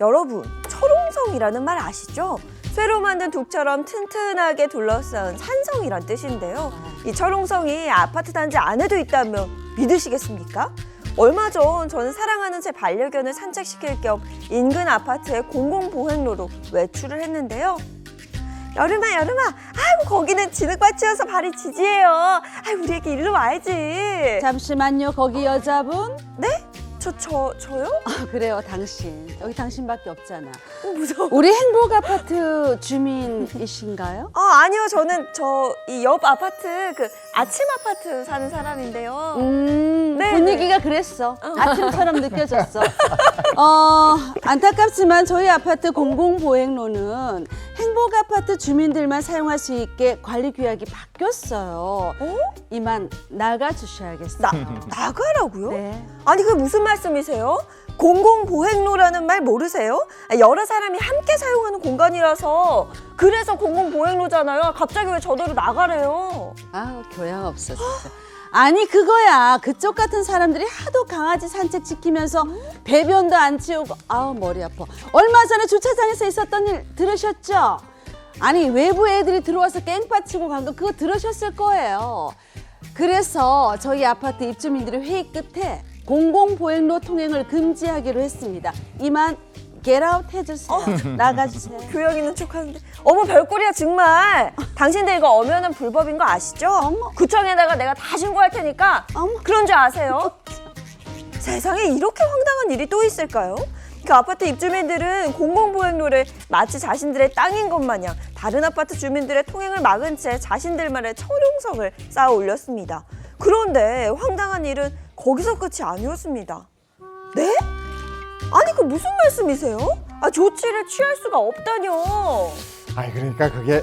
여러분, 철옹성이라는 말 아시죠? 쇠로 만든 둑처럼 튼튼하게 둘러싸은 산성이란 뜻인데요. 이 철옹성이 아파트 단지 안에도 있다면 믿으시겠습니까? 얼마 전 저는 사랑하는 제 반려견을 산책시킬 겸 인근 아파트의 공공보행로로 외출을 했는데요. 여름아, 아이고 거기는 진흙밭이어서 발이 지지해요. 아이고 우리 애기 일로 와야지. 잠시만요, 거기 여자분? 네? 저요? 그래요, 당신. 여기 당신밖에 없잖아. 무서워. 우리 행복 아파트 주민이신가요? 아니요. 저는 이 옆 아파트 그 아침 아파트 사는 사람인데요. 네, 분위기가 그랬어. 아침처럼 느껴졌어. 안타깝지만 저희 아파트 공공보행로는 행복 아파트 주민들만 사용할 수 있게 관리 규약이 바뀌었어요. 이만 나가주셔야겠어요. 나가라고요? 네. 아니 그게 무슨 말씀이세요? 공공보행로라는 말 모르세요? 여러 사람이 함께 사용하는 공간이라서 그래서 공공보행로잖아요. 갑자기 왜 저대로 나가래요? 아우, 교양 없어 진짜. 아니 그거야. 그쪽 같은 사람들이 하도 강아지 산책시키면서 배변도 안 치우고 아우 머리 아파. 얼마 전에 주차장에서 있었던 일 들으셨죠? 아니 외부 애들이 들어와서 깽판 치고 간 거 그거 들으셨을 거예요. 그래서 저희 아파트 입주민들이 회의 끝에 공공보행로 통행을 금지하기로 했습니다. 이만 get out 해주세요. 나가주세요. 교양 있는 척하는데 어머 별꼴이야 정말. 당신들 이거 엄연한 불법인 거 아시죠? 어머. 구청에다가 내가 다 신고할 테니까 어머. 그런 줄 아세요? 세상에 이렇게 황당한 일이 또 있을까요? 그 아파트 입주민들은 공공보행로를 마치 자신들의 땅인 것 마냥 다른 아파트 주민들의 통행을 막은 채 자신들만의 철옹성을 쌓아 올렸습니다. 그런데 황당한 일은 거기서 끝이 아니었습니다. 네? 아니 그 무슨 말씀이세요? 조치를 취할 수가 없다뇨. 아니 그러니까 그게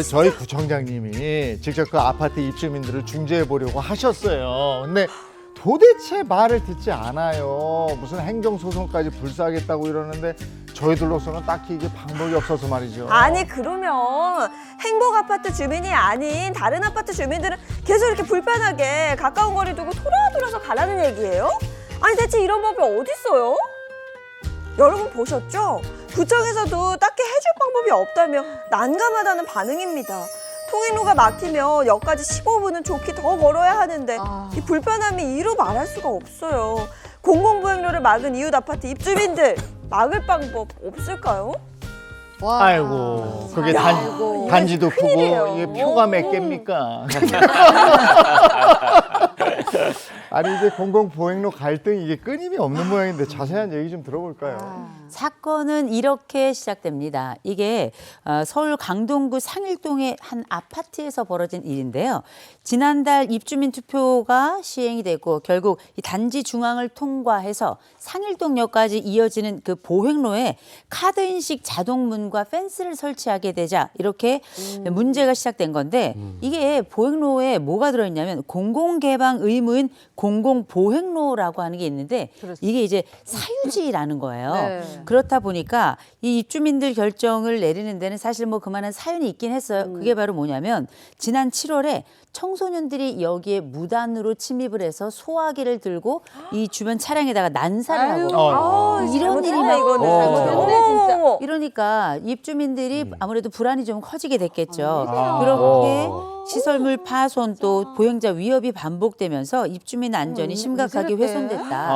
저희 구청장님이 직접 그 아파트 입주민들을 중재해 보려고 하셨어요. 근데 도대체 말을 듣지 않아요. 무슨 행정소송까지 불사하겠다고 이러는데 저희들로서는 딱히 이게 방법이 없어서 말이죠. 아니 그러면 행복 아파트 주민이 아닌 다른 아파트 주민들은 계속 이렇게 불편하게 가까운 거리 두고 돌아서 가라는 얘기예요? 아니 대체 이런 법이 어딨어요? 여러분 보셨죠? 구청에서도 딱히 해줄 방법이 없다며 난감하다는 반응입니다. 통행로가 막히면 역까지 15분은 좋게 더 걸어야 하는데 이 불편함이 이루 말할 수가 없어요. 공공보행로를 막은 이웃 아파트 입주민들 막을 방법 없을까요? 와. 아이고 그게 아이고. 단지도 큰일이에요. 크고 이게 표가 몇 개입니까? 아니 이제 공공보행로 갈등이 이게 끊임이 없는 모양인데 자세한 얘기 좀 들어볼까요? 사건은 이렇게 시작됩니다. 이게 서울 강동구 상일동의 한 아파트에서 벌어진 일인데요. 지난달 입주민 투표가 시행이 되고 결국 이 단지 중앙을 통과해서 상일동역까지 이어지는 그 보행로에 카드 인식 자동문과 펜스를 설치하게 되자 이렇게 문제가 시작된 건데 이게 보행로에 뭐가 들어있냐면 공공개방 의무인 공공보행로라고 하는 게 있는데 이게 이제 사유지라는 거예요. 네. 그렇다 보니까 이 입주민들 결정을 내리는 데는 사실 뭐 그만한 사연이 있긴 했어요. 그게 바로 뭐냐면 지난 7월에 청소년들이 여기에 무단으로 침입을 해서 소화기를 들고 이 주변 차량에다가 난사를 하고 이런 일이 막 이거는 잘못했네, 진짜. 어머. 이러니까 입주민들이 아무래도 불안이 좀 커지게 됐겠죠. 아. 그렇게 시설물 파손 또 보행자 위협이 반복되면서 입주민 안전이 심각하게 이상했대. 훼손됐다.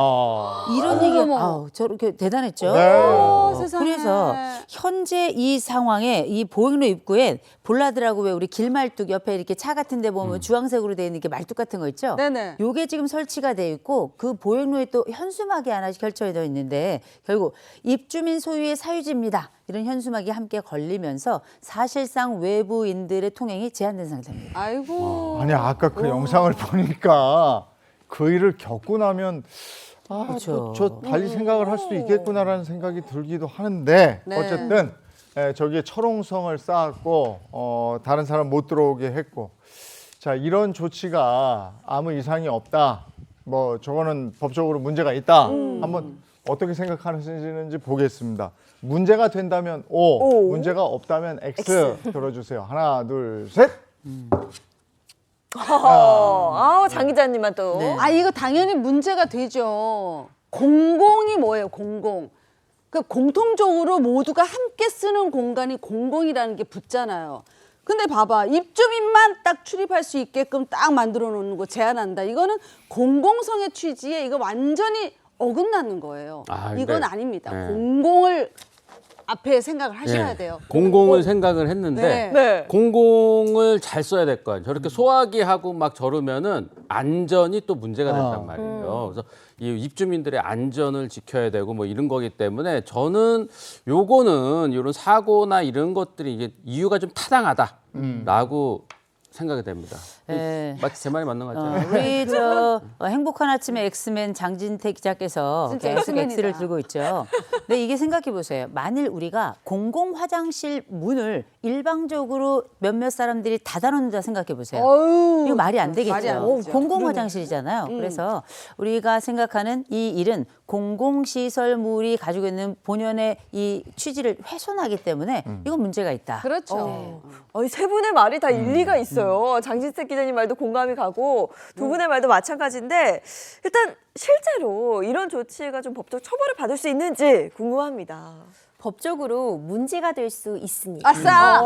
이런 어머, 얘기 어머. 저렇게 대단했죠. 네. 세상에. 그래서 현재 이 상황에 이 보행로 입구에 볼라드라고 왜 우리 길말뚝 옆에 이렇게 차 같은 데 보면 주황색으로 되어 있는 게 말뚝 같은 거 있죠? 네네. 요게 지금 설치가 돼 있고 그 보행로에 또 현수막이 하나씩 펼쳐져 있는데 결국 입주민 소유의 사유지입니다. 이런 현수막이 함께 걸리면서 사실상 외부인들의 통행이 제한된 상태입니다. 아이고. 아니 아까 그 영상을 보니까 그 일을 겪고 나면 그렇죠. 저 달리 생각을 할 수도 있겠구나라는 생각이 들기도 하는데 네. 어쨌든 저기에 철옹성을 쌓았고 다른 사람 못 들어오게 했고 자 이런 조치가 아무 이상이 없다. 뭐 저거는 법적으로 문제가 있다. 한번 어떻게 생각하시는지 보겠습니다. 문제가 된다면 O, 문제가 없다면 X 들어주세요. 하나, 둘, 셋. 장 기자님만 또. 네. 이거 당연히 문제가 되죠. 공공이 뭐예요, 공공? 그러니까 공통적으로 모두가 함께 쓰는 공간이 공공이라는 게 붙잖아요. 근데 봐봐, 입주민만 딱 출입할 수 있게끔 딱 만들어 놓는 거 제한한다. 이거는 공공성의 취지에 이거 완전히 어긋나는 거예요. 아, 이건 근데, 아닙니다. 네. 공공을 앞에 생각을 하셔야 네. 돼요. 공공을 생각을 했는데 네. 네. 공공을 잘 써야 될 거 아니에요. 저렇게 소화기 하고 막 저러면은 안전이 또 문제가 된단 말이에요. 그래서 이 입주민들의 안전을 지켜야 되고 뭐 이런 거기 때문에 저는 요거는 이런 사고나 이런 것들이 이게 이유가 좀 타당하다라고 생각이 됩니다. 네. 마치 제 말이 맞는 것 같아요. 우리 행복한 아침의 엑스맨 장진태 기자께서 진짜 계속 엑스맨이다. X를 들고 있죠. 근데 이게 생각해 보세요. 만일 우리가 공공 화장실 문을 일방적으로 몇몇 사람들이 닫아놓는다 생각해 보세요. 어휴, 이거 말이 안 되겠죠. 말이 안 되죠. 공공 화장실이잖아요. 그래서 우리가 생각하는 이 일은 공공시설물이 가지고 있는 본연의 이 취지를 훼손하기 때문에 이건 문제가 있다. 그렇죠. 아니, 세 분의 말이 다 일리가 있어요. 장진택 기자님 말도 공감이 가고 두 분의 말도 마찬가지인데 일단 실제로 이런 조치가 좀 법적 처벌을 받을 수 있는지 궁금합니다. 법적으로 문제가 될 수 있습니다. 아싸!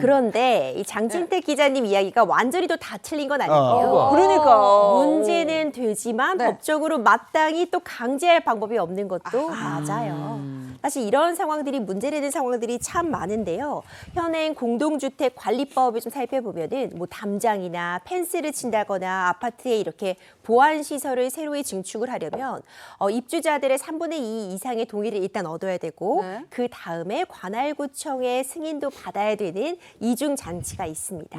그런데 이 장진택 기자님 이야기가 완전히 또 다 틀린 건 아니에요. 아, 그러니까 문제는 되지만 네. 법적으로 마땅히 또 강제할 방법이 없는 것도 맞아요. 사실 이런 상황들이 문제되는 상황들이 참 많은데요. 현행 공동주택관리법을 좀 살펴보면은 뭐 담장이나 펜스를 친다거나 아파트에 이렇게 보안 시설을 새로이 증축을 하려면 입주자들의 3분의 2 이상의 동의를 일단 얻어야 되고 네. 그 다음에 관할구청의 승인도 받아야 되는 이중 장치가 있습니다.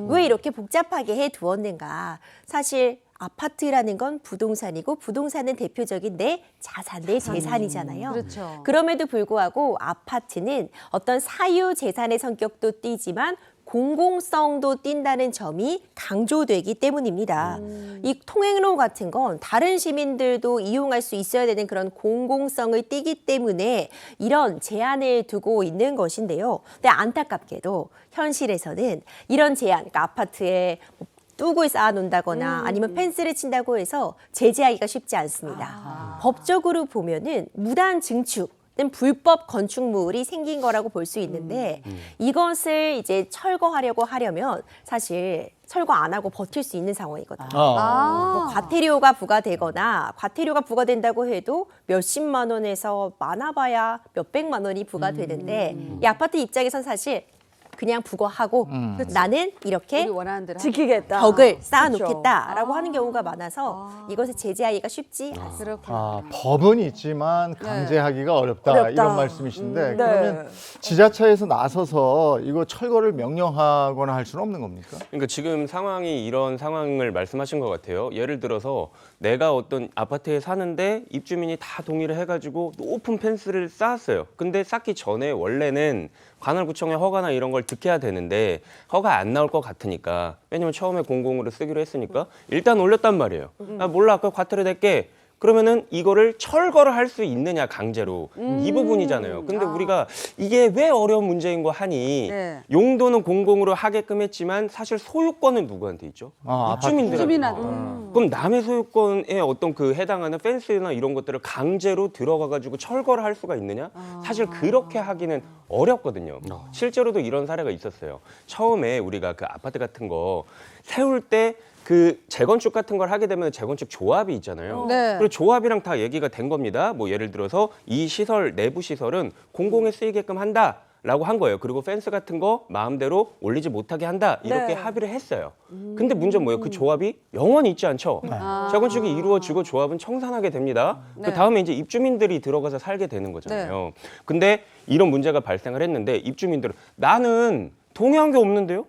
왜 이렇게 복잡하게 해 두었는가? 사실 아파트라는 건 부동산이고 부동산은 대표적인 내 자산, 내 재산이잖아요. 그렇죠. 그럼에도 불구하고 아파트는 어떤 사유 재산의 성격도 띠지만 공공성도 띈다는 점이 강조되기 때문입니다. 이 통행로 같은 건 다른 시민들도 이용할 수 있어야 되는 그런 공공성을 띠기 때문에 이런 제한을 두고 있는 것인데요. 근데 안타깝게도 현실에서는 이런 제한, 그러니까 아파트에 뚝을 쌓아놓는다거나 아니면 펜스를 친다고 해서 제재하기가 쉽지 않습니다. 법적으로 보면은 무단 증축, 불법 건축물이 생긴 거라고 볼 수 있는데 이것을 이제 철거하려고 하려면 사실 철거 안 하고 버틸 수 있는 상황이거든요. 뭐 과태료가 부과되거나 과태료가 부과된다고 해도 몇십만 원에서 많아봐야 몇백만 원이 부과되는데 이 아파트 입장에선 사실 그냥 부과하고 나는 이렇게 우리 원하는 대로 지키겠다. 벽을 쌓아놓겠다라고 하는 경우가 많아서 이것을 제재하기가 쉽지 않습니다. 그렇구나. 법은 있지만 강제하기가 어렵다, 어렵다. 이런 말씀이신데 네. 그러면 지자체에서 나서서 이거 철거를 명령하거나 할 수는 없는 겁니까? 그러니까 지금 상황이 이런 상황을 말씀하신 것 같아요. 예를 들어서 내가 어떤 아파트에 사는데 입주민이 다 동의를 해가지고 높은 펜스를 쌓았어요. 근데 쌓기 전에 원래는 관할구청의 허가나 이런 걸 득해야 되는데 허가 안 나올 것 같으니까, 왜냐면 처음에 공공으로 쓰기로 했으니까 일단 올렸단 말이에요. 아, 몰라, 아까 과태료 낼게. 그러면은 이거를 철거를 할 수 있느냐, 강제로. 이 부분이잖아요. 근데 우리가 이게 왜 어려운 문제인 거 하니 네. 용도는 공공으로 하게끔 했지만 사실 소유권은 누구한테 있죠? 입주민들한테. 입주민한테. 그럼 남의 소유권에 어떤 그 해당하는 펜스나 이런 것들을 강제로 들어가가지고 철거를 할 수가 있느냐? 사실 그렇게 하기는 어렵거든요. 실제로도 이런 사례가 있었어요. 처음에 우리가 그 아파트 같은 거 세울 때 그 재건축 같은 걸 하게 되면 재건축 조합이 있잖아요. 네. 그리고 조합이랑 다 얘기가 된 겁니다. 뭐 예를 들어서 이 시설, 내부 시설은 공공에 쓰이게끔 한다. 라고 한 거예요. 그리고 펜스 같은 거 마음대로 올리지 못하게 한다. 이렇게 네. 합의를 했어요. 근데 문제는 뭐예요? 그 조합이 영원히 있지 않죠. 재건축이 이루어지고 조합은 청산하게 됩니다. 네. 그 다음에 이제 입주민들이 들어가서 살게 되는 거잖아요. 근데 이런 문제가 발생을 했는데 입주민들은 나는 동의한 게 없는데요?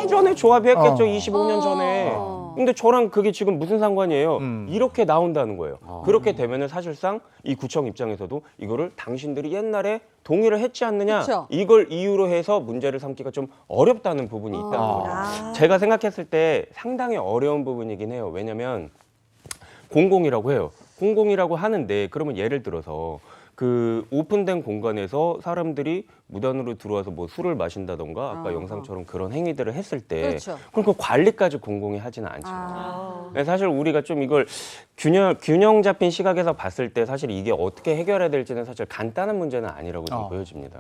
예전에 조합이 했겠죠. 25년 전에. 근데 저랑 그게 지금 무슨 상관이에요? 이렇게 나온다는 거예요. 그렇게 되면은 사실상 이 구청 입장에서도 이거를 당신들이 옛날에 동의를 했지 않느냐, 그쵸. 이걸 이유로 해서 문제를 삼기가 좀 어렵다는 부분이 있다는 겁니다. 제가 생각했을 때 상당히 어려운 부분이긴 해요. 왜냐면 공공이라고 해요. 공공이라고 하는데 그러면 예를 들어서 그 오픈된 공간에서 사람들이 무단으로 들어와서 뭐 술을 마신다던가 아까 영상처럼 그런 행위들을 했을 때 그렇죠. 그럼 그 관리까지 공공이 하지는 않죠. 사실 우리가 좀 이걸 균형 잡힌 시각에서 봤을 때 사실 이게 어떻게 해결해야 될지는 사실 간단한 문제는 아니라고 좀 보여집니다.